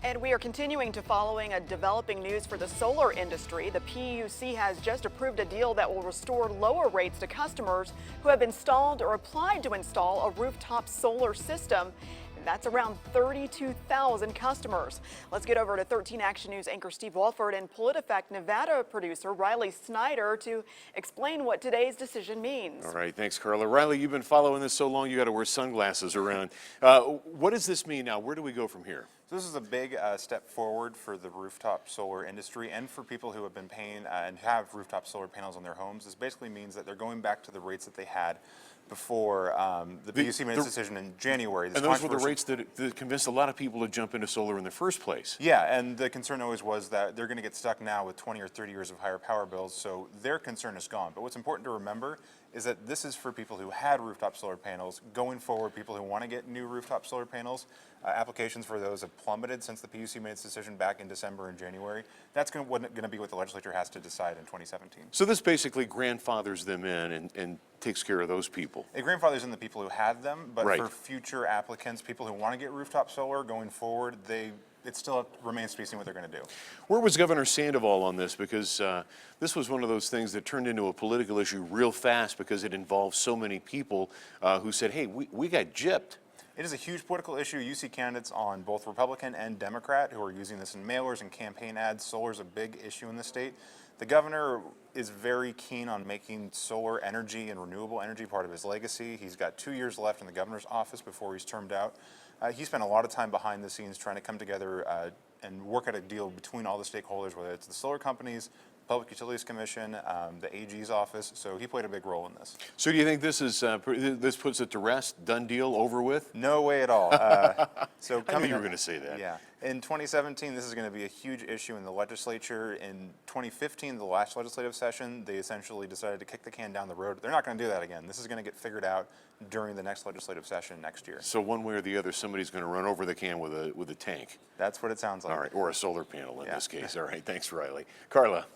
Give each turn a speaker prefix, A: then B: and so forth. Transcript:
A: And we are continuing to following a developing news for the solar industry. The PUC has just approved a deal that will restore lower rates to customers who have installed or applied to install a rooftop solar system. And that's around 32,000 customers. Let's get over to 13 Action News anchor Steve Walford and PolitiFact Nevada producer Riley Snyder to explain what today's decision means.
B: All right, thanks, Carla. Riley, you've been following this so long you got to wear sunglasses around. What does this mean now? Where do we go from here?
C: So this is a big step forward for the rooftop solar industry and for people who have been paying and have rooftop solar panels on their homes. This basically means that they're going back to the rates that they had before the PUC made its decision in January.
B: And those were the rates that convinced a lot of people to jump into solar in the first place.
C: Yeah, and the concern always was that they're going to get stuck now with 20 or 30 years of higher power bills, so their concern is gone. But what's important to remember is that this is for people who had rooftop solar panels. Going forward, people who want to get new rooftop solar panels, applications for those have plummeted since the PUC made its decision back in December and January. That's going to be what the legislature has to decide in 2017.
B: So this basically grandfathers them in and takes care of those people.
C: It grandfathers in the people who had them, but
B: right.
C: For future applicants, people who want to get rooftop solar going forward, it still remains to be seen what they're going to do.
B: Where was Governor Sandoval on this? Because this was one of those things that turned into a political issue real fast because it involved so many people who said, hey, we got gypped.
C: It is a huge political issue. You see candidates on both Republican and Democrat who are using this in mailers and campaign ads. Solar is a big issue in the state. The governor is very keen on making solar energy and renewable energy part of his legacy. He's got 2 years left in the governor's office before he's termed out. He spent a lot of time behind the scenes trying to come together and work out a deal between all the stakeholders, whether it's the solar companies, Public Utilities Commission, the AG's office, so he played a big role in this.
B: So do you think this is this puts it to rest, done deal, over with?
C: No way at all.
B: So I knew you were going to say that.
C: Yeah. In 2017, this is going to be a huge issue in the legislature. In 2015, the last legislative session, they essentially decided to kick the can down the road. They're not going to do that again. This is going to get figured out during the next legislative session next year.
B: So one way or the other, somebody's going to run over the can with a tank.
C: That's what it sounds like.
B: All right, or a solar panel in this case. All right, thanks, Riley. Carla.